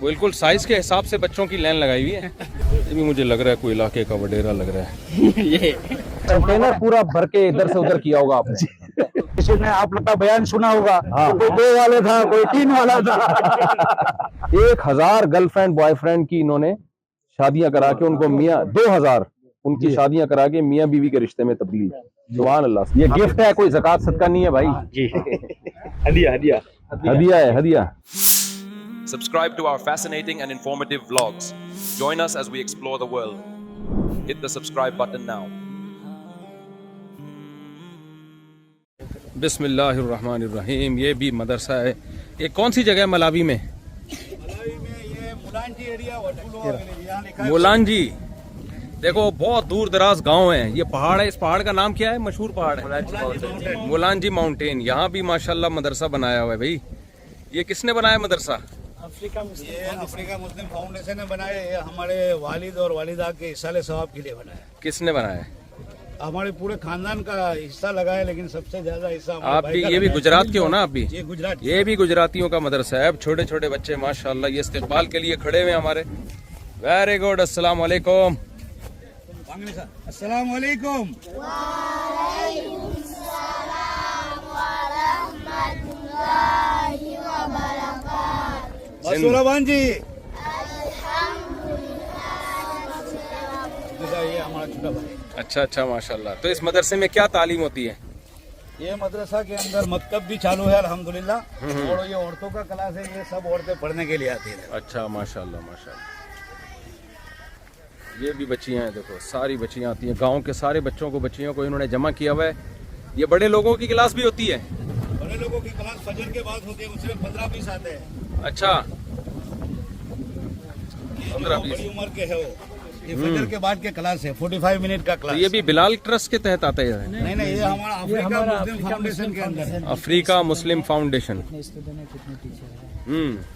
बिल्कुल साइज के हिसाब से बच्चों की लाइन लगाई हुई है। ये भी मुझे लग रहा है कोई इलाके का वडेरा लग रहा है। ये कंटेनर पूरा भर के इधर से उधर किया होगा आपने। किसी ने आप लोग का बयान सुना होगा। हाँ। तो कोई 2 वाले था, कोई 3 वाला था। 1000 गर्लफ्रेंड बॉयफ्रेंड की इन्होंने शादियां करा के उनको मियाँ 2000 उनकी शादियां करा के मियाँ बीवी के रिश्ते में तब्दील। सुभान अल्लाह। ये गिफ्ट है, कोई ज़कात सदका नहीं है भाई जी हदिया हदिया हदिया है, हदिया। Subscribe to our fascinating and informative vlogs. Join us as we explore the world. Hit the subscribe button now. बिस्मिल्लाहिर्रहमानिर्रहीम। ये भी मदरसा है। ये कौन सी जगह है मलावी में? ये मुलांजी एरिया यहाँ लिखा है। मुलांजी। देखो बहुत दूर दराज गांव है। ये पहाड़ है, इस पहाड़ का नाम क्या है? मशहूर पहाड़ है मुलांजी माउंटेन। यहाँ भी माशाल्लाह मदरसा बनाया हुआ है भाई। ये किसने बनाया मदरसा? ये अफ्रीका मुस्लिम फाउंडेशन ने बनाया। ये हमारे वालिद और वालिदा के इसाले सवाब के लिए बनाया। किसने बनाया? हमारे पूरे खानदान का हिस्सा लगा है, लेकिन सबसे ज्यादा हिस्सा हमारे आप भाई भी? का ये भी लगा है। गुजरात के हो ना आप भी? ये गुजरात। ये भी गुजरातियों का मदरसा है। अब छोटे छोटे बच्चे माशाल्लाह ये इस्तेकबाल के लिए खड़े हुए हमारे। Very good. अस्सलाम वालेकुम। अस्सलाम वालेकुम। मसूराबान जी। ये हमारा छोटा भाई। अच्छा अच्छा माशाल्लाह। तो इस मदरसे में क्या तालीम होती है? ये मदरसा के अंदर मकतब भी चालू है अल्हम्दुलिल्लाह। और ये औरतों का क्लास है। ये सब औरतें पढ़ने के लिए आती है। अच्छा माशाल्लाह माशाल्लाह। ये भी बच्चियां हैं, देखो सारी बच्चियां आती हैं। गांव के सारे बच्चियों को इन्होंने जमा किया हुआ है। ये बड़े लोगों की क्लास भी होती है? बड़े लोगों की क्लास फजर के बाद होती है, उसमें 15-20 आते हैं। अच्छा ये 15-20 बड़ी उम्र के है वो। ये फजर के बाद के क्लास है, 45 मिनट का तो क्लास। ये भी बिलाल ट्रस्ट के तहत आता है? नहीं, ये हमारा अफ्रीका मुस्लिम फाउंडेशन के अंदर है। अफ्रीका मुस्लिम फाउंडेशन।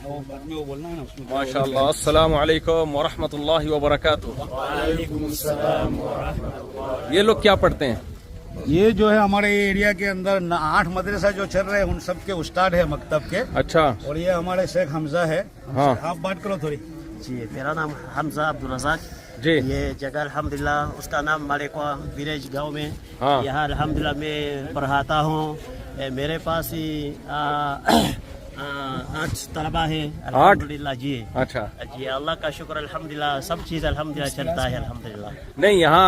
वो बाद में वो बोलना है ना उसमें। माशाल्लाह। अस्सलाम वालेकुम व रहमतुल्लाहि व बरकातुहू। ये लोग क्या पढ़ते हैं? ये जो है हमारे एरिया के अंदर 8 मदरसा जो चल रहे हैं, उन सब के उस्ताद है मकतब के। अच्छा। और ये हमारे शेख हमजा है। हाँ। आप बात करो थोड़ी। जी, मेरा नाम हमजा अब्दुल रज़ाक। जी। ये जगह अल्हम्दुलिल्लाह उसका नाम मालेकवा विलेज गांव में। हाँ। यहाँ अल्हम्दुलिल्लाह मैं पढ़ाता हूँ। मेरे पास ही 8 तलबा है अल्हम्दुलिल्लाह जी। अच्छा जी, अल्लाह का शुक्र अल्हम्दुलिल्लाह, सब चीज़ अल्हम्दुलिल्लाह चलता है अल्हम्दुलिल्लाह। नहीं, यहाँ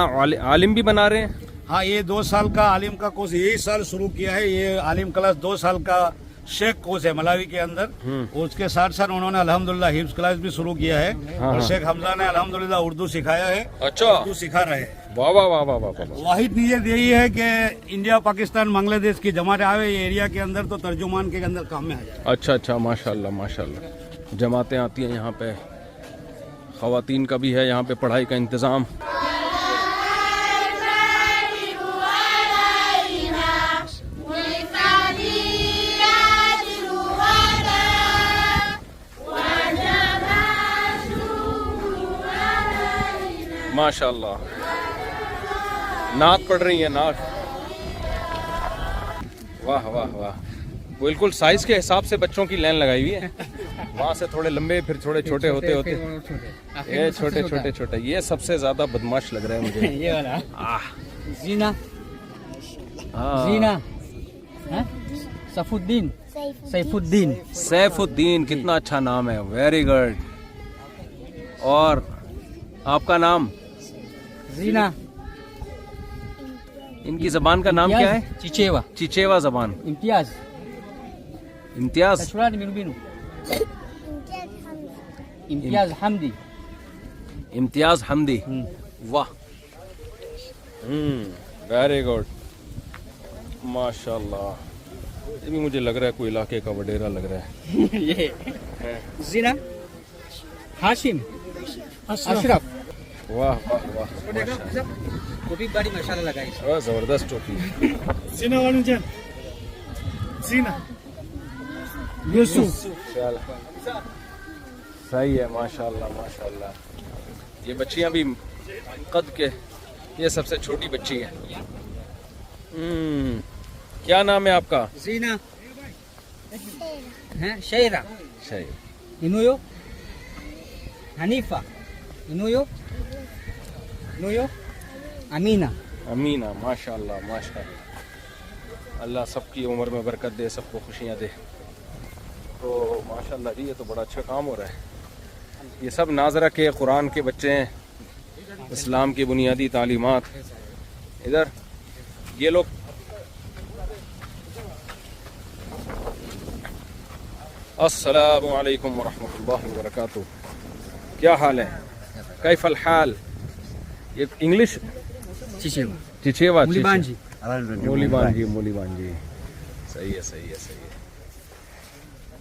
आलिम भी बना रहे हैं? हाँ, ये 2 साल का आलिम का कोर्स यही साल शुरू किया है। ये आलिम क्लास 2 साल का शेख कोर्स है मलावी के अंदर। उसके साथ साथ उन्होंने अल्हम्दुलिल्लाह हिफ्ज क्लास भी शुरू किया है। और शेख हमजा ने अल्हम्दुलिल्लाह उर्दू सिखाया है। अच्छा। उर्दू सिखा रहे हैं। वाह वाह वाह वाह वाह। वाहिद नीयत यही है कि इंडिया पाकिस्तान बांग्लादेश की जमात आवे ये एरिया के अंदर, तो तर्जुमान के अंदर काम में आ जाए। अच्छा अच्छा माशाल्लाह माशाल्लाह। जमातें आती हैं यहाँ पे। ख़वातीन का भी है यहाँ पे पढ़ाई का इंतज़ाम। माशाल्लाह। नाक पढ़ रही है, नाक। वाह वाह वाह। बिल्कुल साइज के हिसाब से बच्चों की लाइन लगाई हुई है। वहाँ से थोड़े लंबे, फिर थोड़े छोटे होते होते ये छोटे छोटे छोटे। ये सबसे ज्यादा बदमाश लग रहा है मुझे। ये वाला जीना हाँ। जीना हैं? सफुद्दीन सैफुद्दीन। सैफुद्दीन, कितना अच्छा नाम है। Very good. और आपका नाम? जीना। इनकी जबान का नाम क्या है? चिचेवा। चिचेवा जबान। इम्तियाज। इम्तियाज। बिनु इम्तियाज हमदी। इम्तियाज हमदी। वाह। वेरी गुड माशाल्लाह। ये भी मुझे लग रहा है कोई इलाके का वडेरा लग रहा है। ये जीना हाशिम अशरफ। वाह वाह वाह। टोपी बड़ी माशाल्लाह लगाई। वाह, जबरदस्त टोपी। सीना वालुजन। सीना यूसुफ। सही है माशाल्लाह माशाल्लाह। ये बच्चियां भी कद के, ये सबसे छोटी बच्ची है। क्या नाम है आपका? जीना हैं शेरा सही। इनुयो Hanifa. Nuyo. Nuyo. Amina. Amina माशाल्लाह माशाल्लाह, अल्लाह सबकी उम्र में बरकत दे, सबको खुशियाँ दे। तो माशाल्लाह जी ये तो बड़ा अच्छा काम हो रहा है। ये सब नाजरा के कुरान के बच्चे हैं, इस्लाम की बुनियादी तालीमात। इधर ये लोग अस्सलामु अलैकुम वरहमतुल्लाहि वबरकातुहू, क्या हाल है? कैफल हाल? ये इंग्लिश Chichewa. चिचेवा Mulibanji. मूलीबांजी सही है सही है सही है।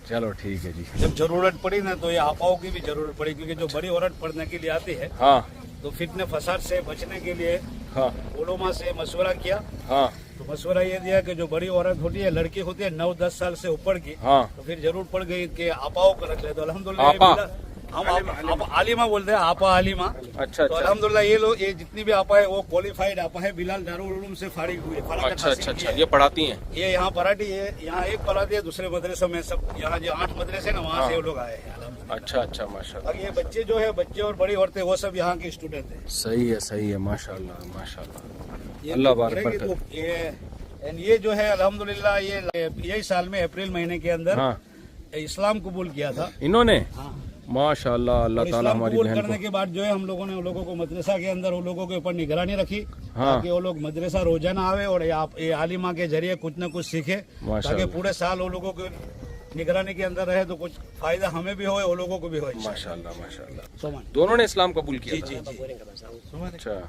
चलो ठीक है जी। जब जरूरत पड़ी ना तो ये आपाओं की भी जरूरत पड़ी, क्योंकि जो बड़ी औरत पढ़ने के लिए आती है हाँ तो फितने फसाद से बचने के लिए हाँ उलमा से मशवरा किया। हाँ तो मशवरा ये दिया कि जो बड़ी औरत होती है, लड़की होती है 9-10 साल से ऊपर की, हाँ तो फिर जरूर पड़ गई कि आपाओं को रख ले। तो अल्हम्दुलिल्लाह आपा? हम आलिमा बोलते हैं, आपा आलिमा। अच्छा तो अच्छा अल्हम्दुलिल्लाह ये लोग, ये जितनी भी आपा है वो क्वालिफाइड आपा है, बिलाल दारुल उलूम से फारिग हुई है, फरागत अच्छा हासिल अच्छा की अच्छा, है। ये पढ़ाती हैं। ये यहाँ पढ़ाती है, यहाँ एक पढ़ाती है, दूसरे मदरसों में सब, यहाँ जो 8 मदरसे ना वहाँ से वो लोग आए हैं अल्हम्दुलिल्लाह। अच्छा अच्छा माशाल्लाह, और ये बच्चे जो है, बच्चे और बड़ी औरतें वो सब यहाँ के स्टूडेंट हैं। सही है माशाल्लाह माशाल्लाह, ये अल्लाह तो बारक पढ़ेगी बरकत। तो ये जो है अल्हम्दुलिल्लाह ये यही साल में अप्रैल महीने के अंदर हाँ इस्लाम कबूल किया था। इन्होंने हाँ। माशाल्लाह, अल्लाह और ताला इस्लाम हमारी कबूल बहन करने को। के बाद जो है हम लोगों ने उन लोगों को मदरसा के अंदर उन लोगों के ऊपर निगरानी रखी, हाँ। ताकि वो लोग मदरसा रोजाना आवे और ये आलिमा के जरिए कुछ न कुछ सीखे, ताकि माशाल्लाह। पूरे साल वो लोगों के निगरानी के अंदर रहे तो कुछ फायदा हमें भी हो, वो लोगों को भी हो। माशाल्लाह माशाल्लाह, सोमान दोनों ने इस्लाम कबूल किया जी था। जी जी। अच्छा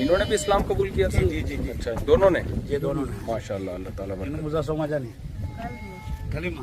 इन्होंने भी इस्लाम कबूल किया था। जी जी जी। अच्छा दोनों ने? ये दोनों ने। माशाल्लाह, अल्लाह ताला बरकत। मुजा सोमा जानी कलिमा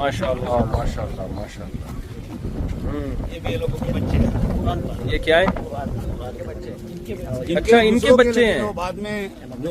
माशाल्लाह माशाल्लाह माशाल्लाह। ये भी ये लोगों के बच्चे हैं। ये क्या है? अच्छा इनके बच्चे हैं। तो बाद में जो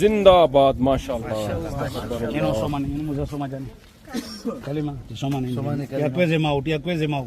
जिंदाबाद माशाल्लाह। इनो सोमा नहीं, इनो मुजा सोमा जानी कलिमा सोमा नहीं, या कोई जमाओ, या कोई जमाओ।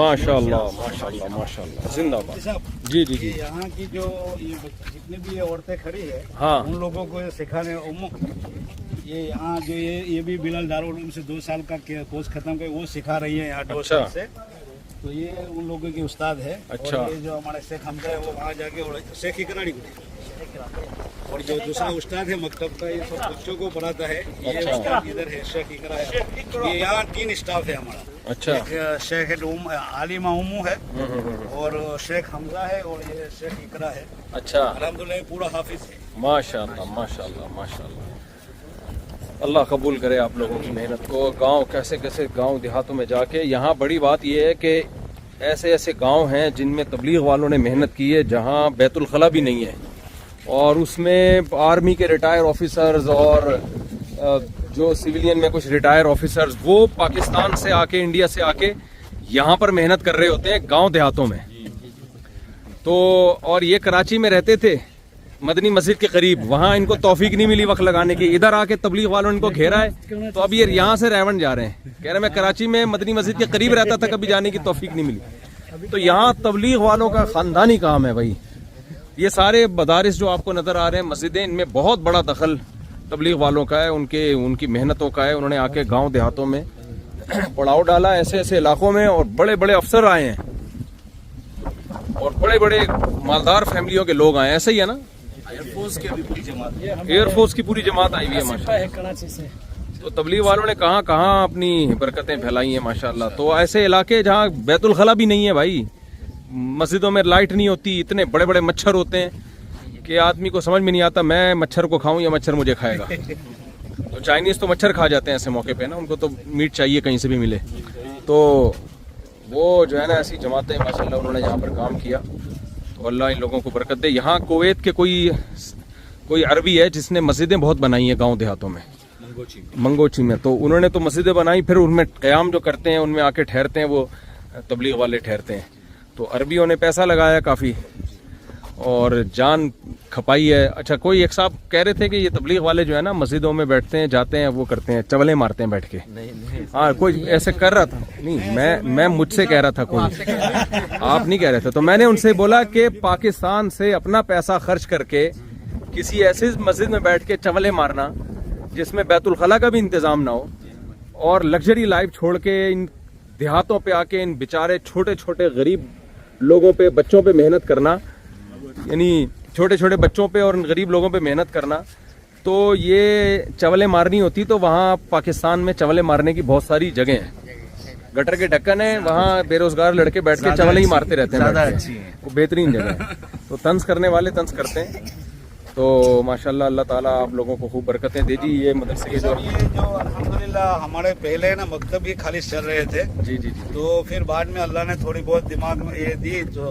माशाल्लाह माशाल्लाह माशाल्लाह, जिंदाबाद। साहब जी जी ये जी। यहाँ की जो ये जितने भी ये औरतें खड़ी है, हाँ। उन लोगों को ये सिखाने ये यहाँ जो ये भी बिलाल दारुल उलूम से 2 साल का कोर्स खत्म कर वो सिखा रही है यहाँ 2 अच्छा। साल से। तो ये उन लोगों के उस्ताद है। अच्छा। और ये जो हमारे शेख हमजा है वो वहाँ जाके शेख ही कराड़ी और जो दूसरा उस्ताद है मकतब का, ये सब बच्चों को पढ़ाता है। ये उस्ताद इधर है, शेख इकरा है। ये यहाँ 3 स्टाफ है हमारा। अच्छा। एक शेख आलिमा उम्मू है, और शेख हमजा है, और ये शेख इकरा है। अच्छा। अल्हम्दुलिल्लाह पूरा हाफिज है। माशाल्लाह माशाल्लाह माशाल्लाह। अल्लाह कबूल करे आप लोगों की मेहनत को। गांव कैसे कैसे गांव देहातों में जाके, यहाँ बड़ी बात यह है कि ऐसे ऐसे गांव हैं जिनमें तबलीग वालों ने मेहनत की है, जहाँ बैतुल खला भी नहीं है, और उसमें आर्मी के रिटायर ऑफिसर्स और जो सिविलियन में कुछ रिटायर ऑफिसर्स, वो पाकिस्तान से आके, इंडिया से आके यहाँ पर मेहनत कर रहे होते हैं गांव देहातों में। तो और ये कराची में रहते थे, मदनी मस्जिद के करीब, वहाँ इनको तौफीक नहीं मिली वक्त लगाने की। इधर आके तबलीग वालों ने इनको घेरा है, तो अब ये यहाँ से रेवन जा रहे हैं। कह रहे मैं कराची में मदनी मस्जिद के करीब रहता था, कभी जाने की तौफीक नहीं मिली। तो यहाँ तबलीग वालों का खानदानी काम है भाई। ये सारे मदारिस जो आपको नजर आ रहे हैं, मस्जिदें, इनमें बहुत बड़ा दखल तबलीग वालों का है, उनकी मेहनतों का है। उन्होंने आके गांव देहातों में पड़ाव डाला, ऐसे ऐसे इलाकों में, और बड़े बड़े अफसर आए हैं, और बड़े बड़े मालदार फैमिलियों के लोग आए हैं। ऐसे ही है ना? एयरफोर्स की पूरी जमात, एयरफोर्स की पूरी जमात आई हुई है माशाल्लाह। कराची से। तो तबलीग वालों ने कहाँ कहाँ अपनी बरकतें फैलाई हैं माशाल्लाह। तो ऐसे इलाके जहाँ बैतुल खला भी नहीं है भाई, मस्जिदों में लाइट नहीं होती, इतने बड़े बड़े मच्छर होते हैं कि आदमी को समझ में नहीं आता मैं मच्छर को खाऊं या मच्छर मुझे खाएगा। तो चाइनीज तो मच्छर खा जाते हैं ऐसे मौके पे ना, उनको तो मीट चाहिए कहीं से भी मिले। तो वो जो है ना, ऐसी जमातें माशाल्लाह उन्होंने यहाँ पर काम किया। तो अल्लाह इन लोगों को बरकत दे। यहाँ कुवैत के कोई अरबी है जिसने मस्जिदें बहुत बनाई हैं गाँव देहातों में, मंगोची में। तो उन्होंने तो मस्जिदें बनाई, फिर उनमें क़याम जो करते हैं, उनमें आके ठहरते हैं, वो तबलीग वाले ठहरते हैं। तो अरबियों ने पैसा लगाया काफ़ी और जान खपाई है। अच्छा, कोई एक साहब कह रहे थे कि ये तबलीग वाले जो है ना, मस्जिदों में बैठते हैं, जाते हैं, वो करते हैं, चवले मारते हैं बैठ के। हाँ, कोई ऐसे कर रहा था। नहीं, मैं मुझसे कह रहा था, कोई आप नहीं कह रहे थे। तो मैंने उनसे बोला कि पाकिस्तान से अपना पैसा खर्च करके किसी ऐसी मस्जिद में बैठ के चवले मारना जिसमें बैतुल खला का भी इंतज़ाम ना हो, और लग्जरी लाइफ छोड़ के इन देहातों पे आके इन बेचारे छोटे छोटे गरीब लोगों पे, बच्चों पे मेहनत करना, यानी छोटे छोटे बच्चों पे और गरीब लोगों पे मेहनत करना। तो ये चवले मारनी होती तो वहाँ पाकिस्तान में चवले मारने की बहुत सारी जगह हैं। गटर के ढक्कन है, वहाँ बेरोजगार लड़के बैठ के चवले ही मारते रहते हैं, वो बेहतरीन जगह है। तो तंज करने वाले तंज करते हैं। तो माशाल्लाह अल्लाह ताला आप लोगों को खूब बरकतें दे दी। ये मदरसे के जो अल्हम्दुलिल्लाह हमारे पहले ना मकतब ही खालिश चल रहे थे। जी जी जी। तो फिर बाद में अल्लाह ने थोड़ी बहुत दिमाग में ये दी, तो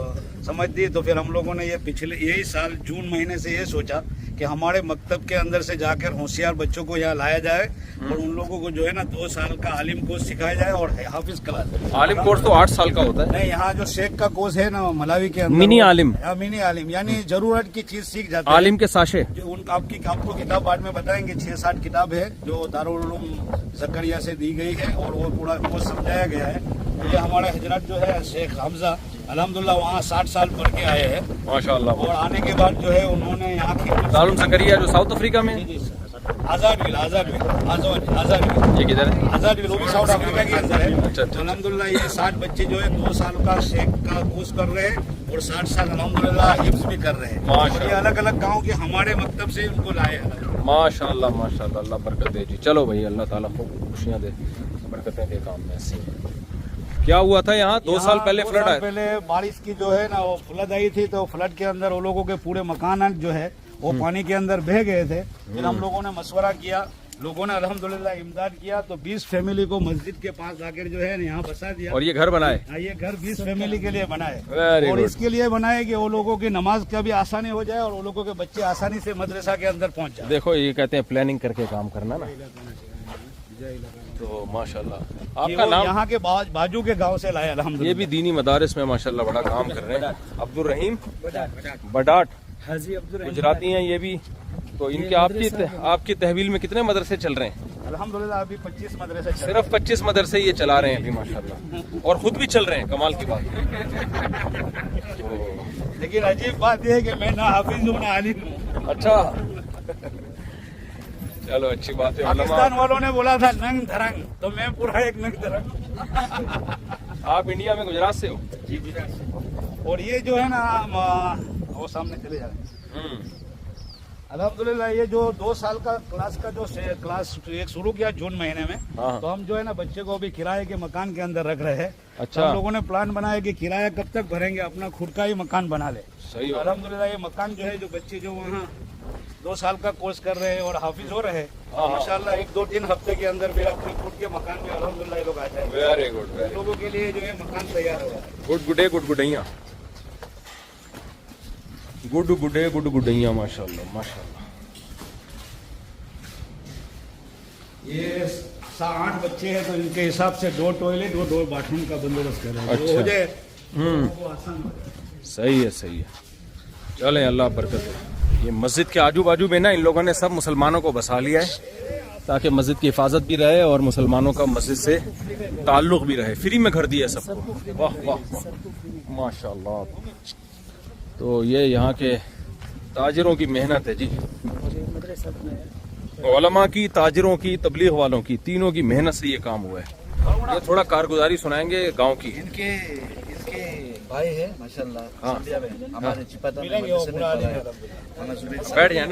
समझ दी। तो फिर हम लोगों ने ये पिछले यही साल जून महीने से ये सोचा कि हमारे मकतब के अंदर से जाकर होशियार बच्चों को यहाँ लाया जाए, और उन लोगों को जो है ना 2 साल का आलिम कोर्स सिखाया जाए और हाफिज क्लास। आलिम कोर्स तो 8 साल का होता है। नहीं, यहाँ जो शेख का कोर्स है ना मलावी के अंदर, मिनी आलिम, मिनी आलिम, यानी जरूरत की चीज सीख जाते हैं। आलिम के साशे जो आपको किताब बाद में बताएंगे, 6-7 किताब है जो दारुल उलूम ज़करिया से दी गई है, और वो पूरा कोर्स समझाया गया है। ये हमारे हजरत जो है शेख हमजा, अल्हम्दुलिल्लाह वहाँ 60 साल पढ़ के आए हैं माशाल्लाह। और आने के बाद जो है उन्होंने यहाँ की दारुल ज़करिया जो साउथ अफ्रीका में, आजादविल ये किधर है? आजादविल, वो भी साउथ अफ्रीका के अंदर है। अच्छा। अल्हम्दुलिल्लाह ये 60 बच्चे जो है 2 साल का शेख का कोर्स कर रहे हैं, और 60 साल अल्हम्दुलिल्लाह हिफ्ज़ भी कर रहे हैं। और ये अलग अलग गाँव के हमारे मकतब से उनको लाए हैं। माशाल्लाह माशाल्लाह, अल्लाह बरकत दे जी। चलो भाई, अल्लाह ताला खूब खुशियाँ दे, बरकतें दे काम में। ऐसे क्या हुआ था यहाँ 2 साल पहले फ्लड आया? पहले बारिश की जो है ना वो फ्लड आई थी, तो फ्लड के अंदर वो लोगों के पूरे मकान जो है वो पानी के अंदर बह गए थे। फिर हम लोगों ने मशवरा किया, लोगों ने अल्हम्दुलिल्लाह इमदाद किया, तो 20 फैमिली को मस्जिद के पास आकर जो है यहाँ बसा दिया। और ये घर बनाए? ये घर 20 फैमिली के लिए बनाए, Very और good. इसके लिए बनाए कि वो लोगों की नमाज का भी आसानी हो जाए, और वो लोगों के बच्चे आसानी से मदरसा के अंदर पहुँच जाए। देखो, ये कहते हैं प्लानिंग करके काम करना ना। तो माशाल्लाह आपका नाम? यहाँ के बाजू के गांव से लाया अल्हम्दुलिल्लाह। ये भी दीनी मदारिस में माशाल्लाह बड़ा काम कर रहे हैं। अब्दुल रहीम बडाट, गुजराती हैं ये भी। तो इनके आपकी तहवील में कितने मदरसे चल रहे हैं? अल्हम्दुलिल्लाह अभी 25 मदरसे चल रहे हैं। सिर्फ 25 मदरसे ये चला रहे हैं अभी माशाल्लाह, और खुद भी चल रहे हैं। कमाल की बात। लेकिन अजीब बात यह है कि मैं ना हाफिज हूँ ना आलिम हूँ। अच्छा, चलो अच्छी बात है। पाकिस्तान वालों ने बोला था नंग धरंग, तो मैं पूरा एक नंग धरंग। आप इंडिया में गुजरात से हो? जी गुजरात। और ये जो है ना वो सामने चले जा रहे हैं। अल्हम्दुलिल्लाह ये जो 2 साल का क्लास का जो क्लास एक शुरू किया जून महीने में, हाँ। तो हम जो है ना बच्चे को अभी किराए के मकान के अंदर रख रहे हैं। अच्छा। तो हम लोगों ने प्लान बनाया कि किराया कब तक भरेंगे, अपना खुद का ही मकान बना ले। सही तो हो। अल्हम्दुलिल्लाह ये मकान जो है, जो बच्चे जो वहाँ 2 साल का कोर्स कर रहे हैं और हाफिज हो रहे हैं, माशाल्लाह 1-2-3 हफ्ते के अंदर फिर अपने खुद के मकान में अल्हम्दुलिल्लाह ये लोग आ जाएंगे। वेरी गुड, वेरी लोगों के लिए जो है मकान तैयार हो गया। गुड गुडैया, गुड गुडैया, माशाल्लाह माशाल्लाह। ये 8 बच्चे हैं, तो इनके हिसाब से 2 टॉयलेट और 2 बाथरूम का बंदोबस्त कर रहे हैं। अच्छा। हो जाए तो आसान हो जाए। सही है। चलें, अल्लाह बरकत है। ये मस्जिद के आजू बाजू में ना इन लोगों ने सब मुसलमानों को बसा लिया है, ताकि मस्जिद की हिफाजत भी रहे और मुसलमानों का मस्जिद से ताल्लुक भी रहे। फ्री में घर दिया सबको। वाह वाह माशाल्लाह। तो ये यहाँ के ताजिरों की मेहनत है जी, उलमा की, ताजिरों की, तबलीग वालों की, तीनों की मेहनत से ये काम हुआ है। ये थोड़ा कारगुजारी सुनाएंगे गांव की। इनके भाई है माशाल्लाह, हाँ। सिंधिया में हमारे चिपता में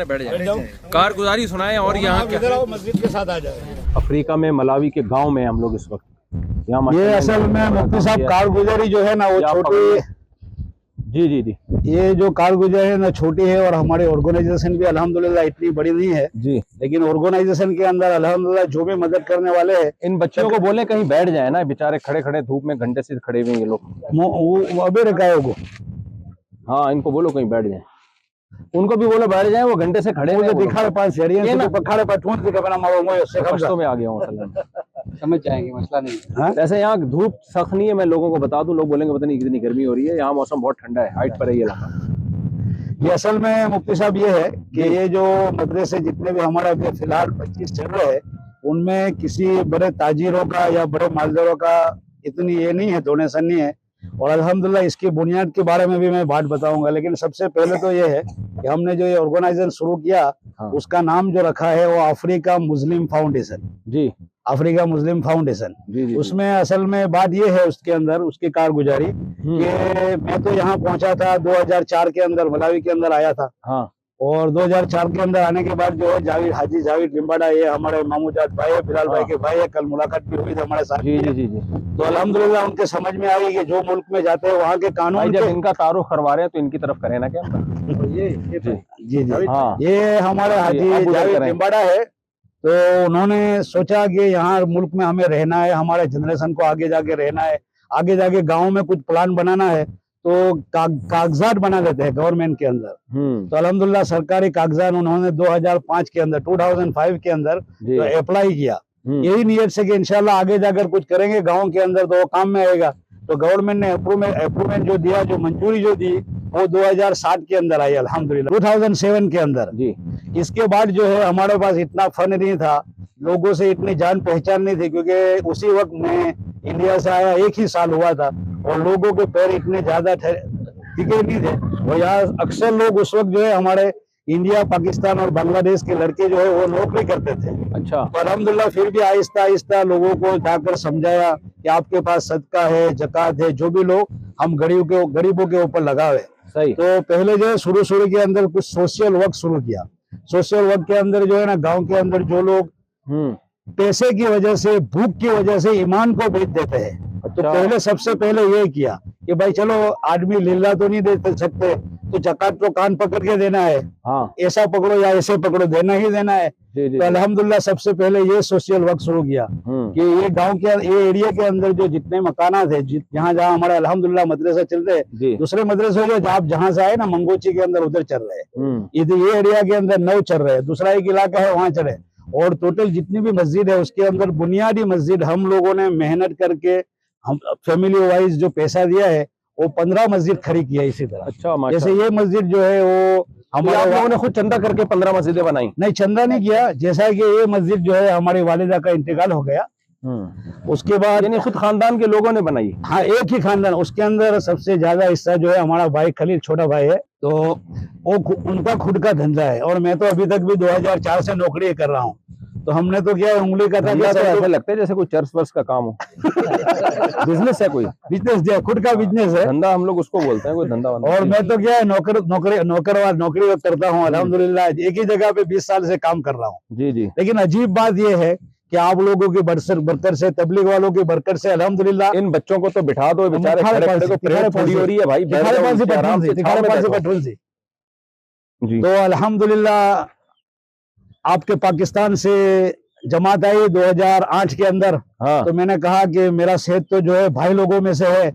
बैठ जाए। कारगुजारी सुनाए और यहाँ के इधर आओ, मस्जिद के साथ आ जाए। अफ्रीका में मलावी के गांव में हम लोग इस वक्त यहाँ। ये असल में मुफ्ती साहब कारगुजारी जो है ना वो छोटी, जी ये जो कारगुजारी है ना छोटी है, और हमारी ऑर्गेनाइजेशन भी अल्हम्दुलिल्लाह इतनी बड़ी नहीं है जी। लेकिन ऑर्गेनाइजेशन के अंदर अल्हम्दुलिल्लाह जो भी मदद करने वाले हैं, इन बच्चों को बोले कहीं बैठ जाए ना, बेचारे खड़े धूप में घंटे से खड़े हुए हैं ये लोग। वो अभी रखा को। हाँ, इनको बोलो कहीं बैठ जाए, उनको भी बोलो बैठ जाए, वो घंटे से खड़े हुए दिखा पास से कष्टों में आ गया हूँ असल में। समझ जाएंगे, मसला नहीं। वैसे यहाँ धूप सख्त नहीं है, मैं लोगों को बता दूं, लोग बोलेंगे पता नहीं कितनी गर्मी हो रही है, यहाँ मौसम बहुत ठंडा है, हाइट पर है ये इलाका। ये असल में मुफ्ती साहब ये है कि ये जो मदरसे जितने भी हमारे अभी फिलहाल 25 चल रहे हैं, उनमें किसी बड़े ताजिरों का या बड़े मालदारों का इतनी ये नहीं है, डोनेशन नहीं है। और अल्हम्दुलिल्लाह इसकी बुनियाद के बारे में भी मैं बात बताऊंगा, लेकिन सबसे पहले तो ये है कि हमने जो ये ऑर्गेनाइजेशन शुरू किया, उसका नाम जो रखा है वो अफ्रीका मुस्लिम फाउंडेशन जी, अफ्रीका मुस्लिम फाउंडेशन। जी। उसमें असल में बात ये है उसके अंदर उसकी कारगुजारी कि मैं तो यहाँ पहुंचा था 2004 के अंदर, मलावी के अंदर आया था। हाँ। और 2004 के अंदर आने के बाद जो है हाजी जावेद लिम्बाडा, ये हमारे मामूजाद भाई है, बिलाल भाई के भाई है, कल मुलाकात भी हुई थी हमारे साथ। जी। तो अल्हम्दुलिल्लाह उनके समझ में आई कि जो मुल्क में जाते हैं वहाँ के कानून, जब इनका तारुफ करवा रहे हैं तो इनकी तरफ करें ना क्या। जी हाँ, ये हमारे हाजी जावेद लिम्बाडा है। तो उन्होंने सोचा कि यहाँ मुल्क में हमें रहना है, हमारे जनरेशन को आगे जाके रहना है, आगे जाके गाँव में कुछ प्लान बनाना है, तो कागजात बना देते हैं गवर्नमेंट के अंदर। तो अल्हम्दुलिल्लाह सरकारी कागजात उन्होंने 2005 के अंदर 2005 के अंदर तो अप्लाई किया, यही नियत से कि इंशाल्लाह आगे जाकर कुछ करेंगे गांव के अंदर तो वो काम में आएगा। तो गवर्नमेंट ने अप्रूवमेंट जो दिया, जो मंजूरी जो दी, वो 2007 के अंदर आई अल्हम्दुलिल्लाह, 2007 के अंदर जी। इसके बाद जो है हमारे पास इतना फंड नहीं था, लोगों से इतनी जान पहचान नहीं थी, क्योंकि उसी वक्त मैं इंडिया से आया 1 ही साल हुआ था और लोगों के पैर इतने ज्यादा टिके नहीं थे। और यहाँ अक्सर लोग उस वक्त जो है हमारे इंडिया, पाकिस्तान और बांग्लादेश के लड़के जो है वो नौकरी करते थे। अच्छा। तो अल्हम्दुलिल्लाह फिर भी आहिस्ता आहिस्ता लोगों को जाकर समझाया कि आपके पास सदका है, जकात है, जो भी लोग हम गरीबों के ऊपर लगावे। सही। तो पहले जो है शुरू के अंदर कुछ सोशल वर्क शुरू किया। सोशल वर्क के अंदर जो है ना, गाँव के अंदर जो लोग पैसे की वजह से, भूख की वजह से ईमान को बेच देते हैं, तो पहले सबसे पहले ये किया कि भाई चलो आदमी लिल्ला तो नहीं दे सकते, तो जकात तो कान पकड़ के देना है। हाँ। ऐसा पकड़ो या ऐसे पकड़ो, देना ही देना है। तो अल्हम्दुलिल्लाह सबसे पहले ये सोशल वर्क शुरू किया कि ये गांव के, ये एरिया के अंदर जो जितने मकानात है, जहाँ जहाँ हमारे अल्हम्दुलिल्लाह मदरसा चलते हैं, दूसरे मदरसे जो आप जहाँ से आए ना, मंगोची के अंदर उधर चल रहे हैं, ये एरिया के अंदर 9 चल रहे हैं, दूसरा एक इलाका है वहाँ चले। और टोटल जितनी भी मस्जिद है उसके अंदर बुनियादी मस्जिद हम लोगों ने मेहनत करके, हम फैमिली वाइज जो पैसा दिया है वो 15 मस्जिद खड़ी किया इसी तरह। अच्छा, जैसे ये मस्जिद जो है वो हमारे लोगों ने खुद चंदा करके 15 मस्जिदें बनाई। नहीं, चंदा नहीं किया। जैसा कि ये मस्जिद जो है हमारी वालिदा का इंतकाल हो गया, उसके बाद यानी खुद खानदान के लोगों ने बनाई। हाँ, एक ही खानदान। उसके अंदर सबसे ज्यादा हिस्सा जो है हमारा भाई खलील, छोटा भाई है, तो वो उनका खुद का धंधा है। और मैं तो अभी तक भी 2004 से नौकरी कर रहा हूँ। तो हमने तो क्या उंगली का धंधा तो ऐसा लगता है जैसे कोई चर्च वर्स का काम हो। बिजनेस है कोई, बिजनेस खुद का बिजनेस है, धंधा हम लोग उसको बोलते हैं, कोई धंधा। और मैं तो क्या है नौकरी करता हूँ अल्हम्दुलिल्लाह। एक ही जगह पे 20 साल से काम कर रहा हूँ। जी जी। लेकिन अजीब बात यह है कि आप लोगों की बरकत से, तबलीग वालों की बरकत से अल्हम्दुलिल्लाह, इन बच्चों को तो बिठा दो, बेचारे खड़े को प्रेयर थोड़ी हो रही है भाई। तो अल्हम्दुलिल्लाह आपके पाकिस्तान से जमात आई 2008 के अंदर। हाँ। तो मैंने कहा कि मेरा सेहत तो जो है भाई लोगों में से है,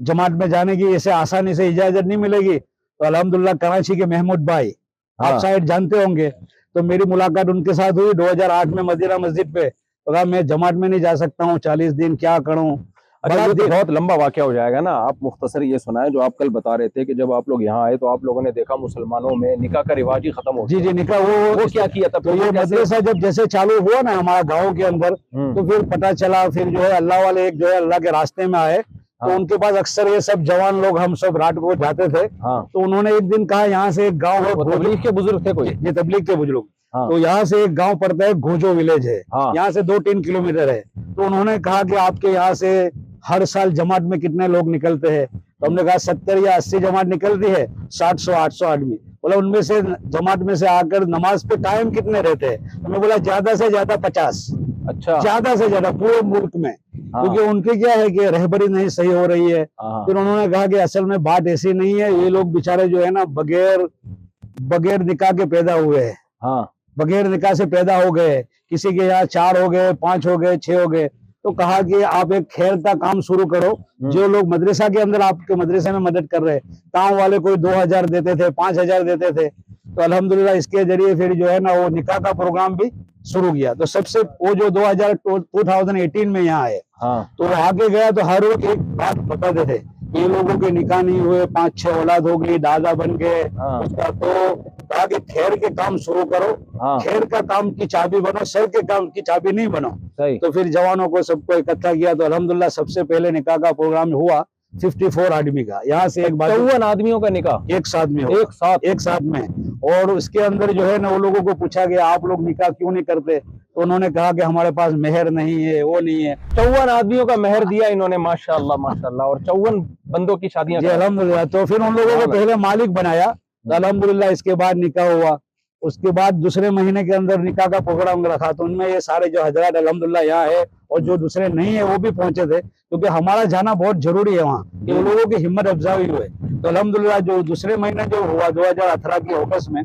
जमात में जाने की ऐसे आसानी से इजाजत नहीं मिलेगी। तो अल्हम्दुलिल्लाह कराची के महमूद भाई, हाँ। आप शायद जानते होंगे, तो मेरी मुलाकात उनके साथ हुई 2008 में मदीना मस्जिद पे। तो कहा मैं जमात में नहीं जा सकता हूँ 40 दिन, क्या करूँ। अच्छा, ये तो बहुत लंबा वाकया हो जाएगा ना, आप मुख्तसर ये सुनाएं जो आप कल बता रहे थे कि जब आप लोग यहाँ आए तो आप लोगों ने देखा मुसलमानों में निकाह का रिवाज ही खत्म हो गया। जी जी, निकाह वो क्या किया था? तो ये मदरसा जब जैसे चालू हुआ ना हमारा गाँव के अंदर, तो फिर पता चला, फिर जो है अल्लाह वाले एक जो है अल्लाह के रास्ते में आए। तो उनके पास अक्सर ये सब जवान लोग, हम सब रात को जाते थे। तो उन्होंने एक दिन कहा यहाँ से एक गाँव है, तबलीग के बुजुर्ग थे कोई, ये तबलीग के बुजुर्ग। तो यहाँ से एक गांव पड़ता है, घोजो विलेज है, यहाँ से 2-3 किलोमीटर है। तो उन्होंने कहा कि आपके यहाँ से हर साल जमात में कितने लोग निकलते हैं? तो हमने कहा 70 या 80 जमात निकलती है, 700-800 आदमी। बोला उनमें से जमात में से आकर नमाज पे कायम कितने रहते हैं? तो मैं बोला ज्यादा से ज्यादा 50। अच्छा, ज्यादा से ज्यादा पूरे मुल्क में। क्योंकि उनकी क्या है कि रहबरी नहीं सही हो रही है। फिर उन्होंने कहा कि असल में बात ऐसी नहीं है, ये लोग बेचारे जो है ना बगैर निकाह के पैदा हुए हैं। बगैर निकाह से पैदा हो गए, किसी के यहाँ 4 हो गए, 5 हो गए, 6 हो गए। तो कहा कि आप एक खैर का काम शुरू करो। जो लोग मदरसा के अंदर आपके मदरसे में मदद कर रहे, गाँव वाले कोई 2000 देते थे, 5000 देते थे। तो अल्हम्दुलिल्लाह इसके जरिए फिर जो है ना वो निकाह का प्रोग्राम भी शुरू किया। तो सबसे वो जो 2018 में यहाँ आए, तो वो आगे गया तो हर एक बात बताते थे, ये लोगों के निकाह नहीं हुए, 5-6 औलाद हो गई, दादा बन गए। तो कहा कि खैर के काम शुरू करो, खैर का काम की चाबी बनो, सर के काम की चाबी नहीं बनो। तो फिर जवानों को सबको इकट्ठा किया। तो अल्हम्दुलिल्लाह सबसे पहले निकाह का प्रोग्राम हुआ 54 आदमी का। यहाँ से एक बात 54 आदमियों का निकाह एक साथ में, एक साथ में। और उसके अंदर जो है ना वो लोगों को पूछा गया आप लोग निकाह क्यों नहीं करते? तो उन्होंने कहा कि हमारे पास मेहर नहीं है, वो नहीं है। 54 आदमियों का मेहर दिया इन्होंने, माशाल्लाह माशाल्लाह, और 54 बंदों की शादियां। अल्हम्दुलिल्लाह। तो फिर उन लोगों को पहले मालिक बनाया, तो अल्हम्दुलिल्लाह इसके बाद निकाह हुआ। उसके बाद दूसरे महीने के अंदर निकाह का प्रोग्राम रखा। तो उनमें ये सारे जो हजरात अल्हम्दुलिल्लाह यहाँ है, और जो दूसरे नहीं है वो भी पहुंचे थे, क्योंकि हमारा जाना बहुत जरूरी है वहाँ, कि वो लोगों की हिम्मत अफजाई हुए। तो अल्हम्दुलिल्लाह जो दूसरे महीने जो हुआ 2018 की अगस्त में,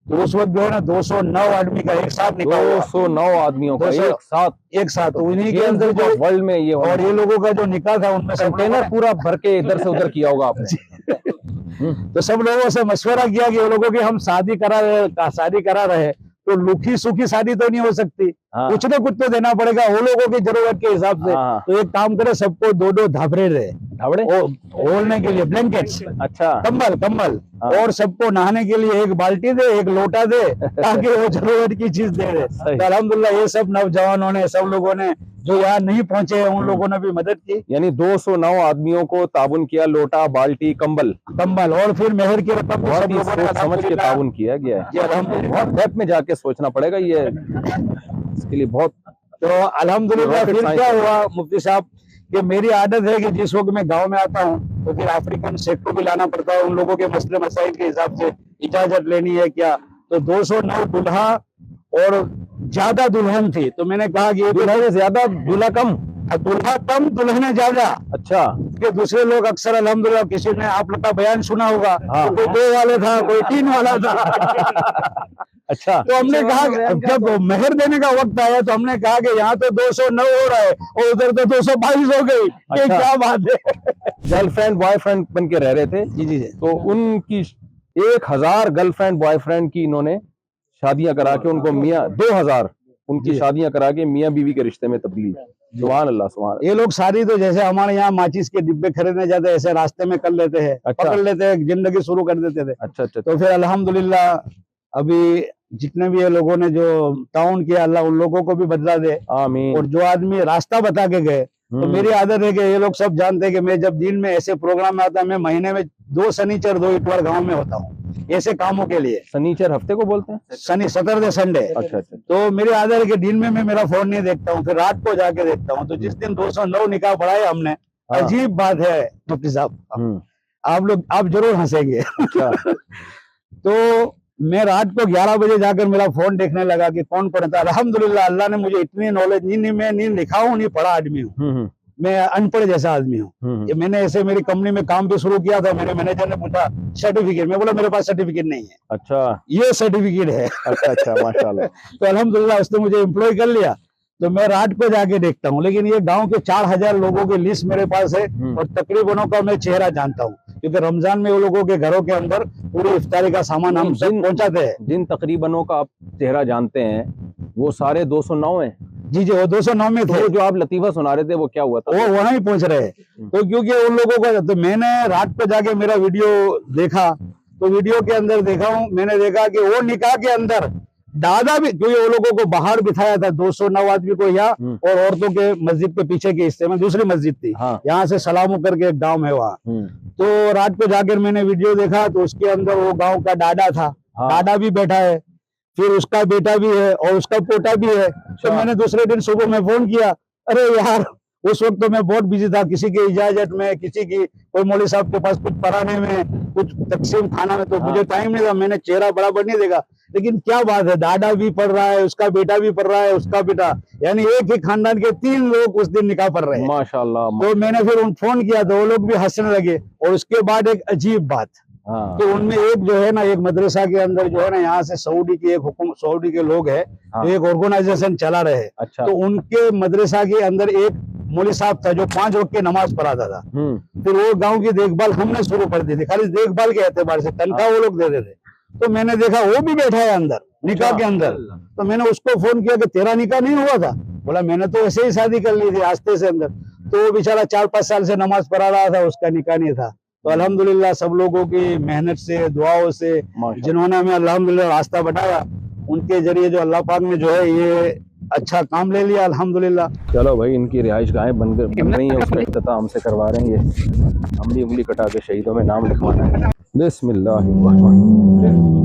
तो उस वक्त जो है ना 209 आदमी का एक साथ निकाह हुआ। 209 आदमियों का एक साथ। तो उन्हीं के अंदर जो वर्ल्ड में ये, और ये लोगों का जो निकाह था उनमें कंटेनर पूरा भर के इधर से उधर किया होगा आपने। तो सब लोगों से मशवरा किया कि वो लोगों की हम शादी करा रहे तो लुखी सूखी शादी तो नहीं हो सकती, कुछ ना कुछ तो देना पड़ेगा वो लोगों की जरूरत के हिसाब से। तो एक काम करे, सबको 2-2 धाबड़े ओढ़ने के लिए, ब्लैंकेट्स, अच्छा, कंबल, और सबको नहाने के लिए एक बाल्टी दे, एक लोटा दे, ताकि वो जरूरत की चीज दे रहे। तो अल्हम्दुलिल्लाह ये सब नौजवानों ने, सब लोगों ने जो यहाँ नहीं पहुंचे हैं उन लोगों ने भी मदद की। यानी 209 आदमियों को ताबुन किया, लोटा, बाल्टी, कंबल, और फिर मेहर की रकम बहुत ही सोच समझ के ताबुन किया गया है। बहुत डेप्थ में जाके सोचना पड़ेगा ये, इसके लिए बहुत। तो अल्हम्दुलिल्लाह फिर क्या हुआ मुफ्ती साहब, कि मेरी आदत है कि जिस वक्त मैं गांव में आता हूँ तो फिर अफ्रीकन सेक्टर भी लाना पड़ता है, उन लोगों के मसले मसाइल के हिसाब से इजाजत लेनी है क्या। तो 209 दुल्हा और ज्यादा दुल्हन थी। तो मैंने कहा कि दुल्हन ज्यादा दूल्हा कम, दूल्हा कम दुल्हने ज्यादा। अच्छा, कि दूसरे लोग अक्सर अल्हम्दुलिल्लाह, किसी ने आप लोग का बयान सुना होगा, तो कोई 2 वाले था, कोई 3 वाला था। अच्छा, तो हमने कहा जब मेहर देने का वक्त आया तो हमने कहा कि यहाँ तो 209 हो रहा है और उधर तो 222 हो गई। ये क्या बात है? गर्लफ्रेंड बॉयफ्रेंड बन के रह रहे थे। जी। तो उनकी 1000 गर्लफ्रेंड बॉयफ्रेंड की इन्होंने शादियां करा के उनको मियाँ 2000 उनकी शादियां करा के मियाँ बीवी के रिश्ते में तब्दील। सुभान अल्लाह, सुभान। ये लोग सारी तो जैसे हमारे यहाँ माचिस के डिब्बे खरीदने जाते हैं, ऐसे रास्ते में कर लेते हैं। अच्छा। पकड़ लेते हैं, जिंदगी शुरू कर देते थे। अच्छा। तो फिर अल्हम्दुलिल्लाह अभी जितने भी ये लोगों ने जो ताउन किया, अल्लाह उन लोगों को भी बदला दे, आमीन। और जो आदमी रास्ता बता के गए, तो मेरी आदत है कि ये लोग सब जानते हैं कि मैं जब दिन में ऐसे प्रोग्राम में आता, मैं महीने में 2 शनिचर 2 इतवार गांव में होता हूँ। ऐसे कामों के लिए। सनीचर हफ्ते को बोलते हैं, शनि सैटरडे संडे। अच्छा अच्छा। तो मेरे आदर है कि दिन में मैं मेरा फोन नहीं देखता हूँ, फिर रात को जाके देखता हूँ। तो जिस दिन 209 निकाह पढ़ाए हमने, अजीब बात है मुफ्ती साहब, आप जरूर हंसेंगे। तो मैं रात को 11 बजे जाकर मेरा फोन देखने लगा कि कौन पढ़ता। अल्हम्दुलिल्लाह, अल्लाह ने मुझे इतनी नॉलेज, मैं नहीं लिखा हूँ, नहीं पढ़ा आदमी हूँ, मैं अनपढ़ जैसा आदमी हूँ। ये मैंने ऐसे मेरी कंपनी में काम भी शुरू किया था। मेरे मैनेजर ने पूछा सर्टिफिकेट, मैं बोला मेरे पास सर्टिफिकेट नहीं है। अच्छा, ये सर्टिफिकेट है। अच्छा अच्छा, माशाल्लाह। तो अल्हम्दुलिल्लाह उसने मुझे एम्प्लॉय कर लिया। तो मैं रात को जाके देखता हूँ, लेकिन ये गांव के 4000 लोगों की लिस्ट मेरे पास है और तकरीबनों का मैं चेहरा जानता हूँ, क्योंकि रमजान में वो लोगों के घरों के अंदर पूरी इफ्तारी का सामान हम सब पहुंचाते हैं। जिन तकरीबनों का आप चेहरा जानते हैं वो सारे 209 हैं? जी जी, वो 209 में थे। तो जो आप लतीफा सुना रहे थे वो क्या हुआ था? वो वहीं पहुंच रहे हैं। तो क्योंकि उन लोगों को, तो मैंने रात को जाके मेरा वीडियो देखा, तो वीडियो के अंदर देखा हूँ, मैंने देखा कि वो निकाह के अंदर दादा भी, क्योंकि वो लोगों को बाहर बिठाया था 209 आदमी को यहाँ, और औरतों के मस्जिद के पीछे के हिस्से में दूसरी मस्जिद थी। यहाँ से सलामू करके एक गांव है वहाँ। तो रात को जाकर मैंने वीडियो देखा, तो उसके अंदर वो गांव का दादा था, दादा भी बैठा है, फिर उसका बेटा भी है और उसका पोता भी है। तो मैंने दूसरे दिन सुबह में फोन किया, अरे यार उस वक्त तो मैं बहुत बिजी था, किसी की इजाजत में, किसी की कोई मौलवी साहब के पास कुछ पढ़ाने में, कुछ तकसीम खाना में, तो मुझे टाइम नहीं था, मैंने चेहरा बराबर नहीं देखा। लेकिन क्या बात है, दादा भी पढ़ रहा है, उसका बेटा भी पढ़ रहा है, उसका बेटा, यानी एक ही खानदान के 3 लोग उस दिन निकाह पढ़ रहे हैं। माशाल्लाह। तो मैंने फिर उन फोन किया तो वो लोग भी हंसने लगे। और उसके बाद एक अजीब बात, तो उनमें एक जो है ना, एक मदरसा के अंदर जो है ना, यहाँ से सऊदी की एक हुकुम, सऊदी के लोग है, तो एक ऑर्गेनाइजेशन चला रहे हैं। अच्छा। तो उनके मदरसा के अंदर एक मौलवी साहब था जो 5 वक्त की नमाज पढ़ाता था। फिर वो गांव की देखभाल हमने शुरू कर दी थी, खाली देखभाल के एतबार से, तनख्वाह वो लोग देते थे। तो मैंने देखा वो भी बैठा है अंदर निकाह के अंदर। तो मैंने उसको फोन किया कि तेरा निकाह नहीं हुआ था? बोला मैंने तो ऐसे ही शादी कर ली थी आस्ते से अंदर। तो वो बेचारा 4-5 साल से नमाज पढ़ा रहा था, उसका निकाह नहीं था। तो अल्हम्दुलिल्लाह सब लोगों की मेहनत से, दुआओं से, जिन्होंने हमें अल्हम्दुलिल्लाह रास्ता बताया, उनके जरिए जो अल्लाह पाक ने जो है ये अच्छा काम ले लिया अल्हम्दुलिल्लाह। चलो भाई, इनकी रिहाइश गाहें बन रही है, उसका इफ्तिताह हमसे करवा रहे हैं। ये हम भी उंगली कटा के शहीदों में नाम लिखवाना है। बिस्मिल्लाहिर्रहमानिर्रहीम।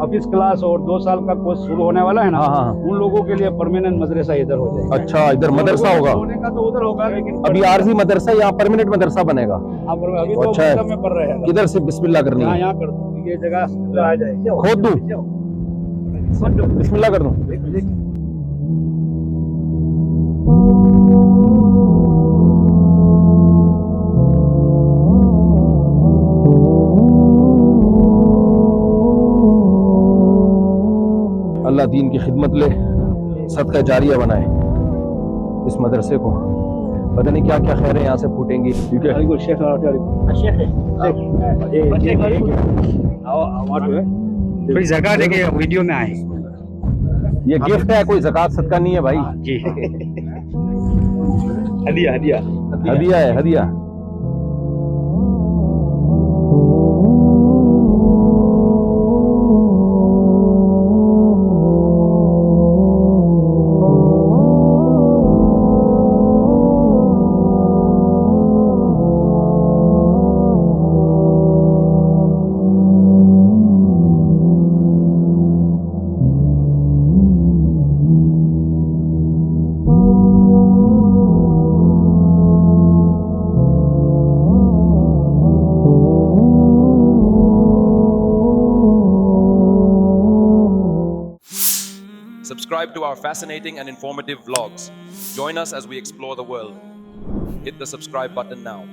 ऑफिस क्लास और 2 साल का कोर्स शुरू होने वाला है ना, उन लोगों के लिए परमानेंट मदरसा इधर हो जाएगा। अच्छा, इधर मदरसा होगा? होने का तो उधर होगा, लेकिन अभी आरजी मदरसा, यहाँ परमानेंट मदरसा बनेगा। अभी तो अच्छा है। में पढ़ रहे हैं। किधर से बिस्मिल्लाह करनी है? यहाँ कर दो, ये जगह आ जाए, खोद दूं? बिस्मिल्लाह कर दूं? अल्लाह दीन की खिदमत ले, सदका जारिया बनाए इस मदरसे को। पता नहीं क्या क्या खैरें यहाँ से फूटेंगी। ठीक है, कोई जगह देके वीडियो में आए। ये गिफ्ट है, कोई ज़कात सदका नहीं है भाई जी। हदिया हदिया हदिया है, हदिया। Subscribe to our fascinating and informative vlogs. Join us as we explore the world. Hit the subscribe button now.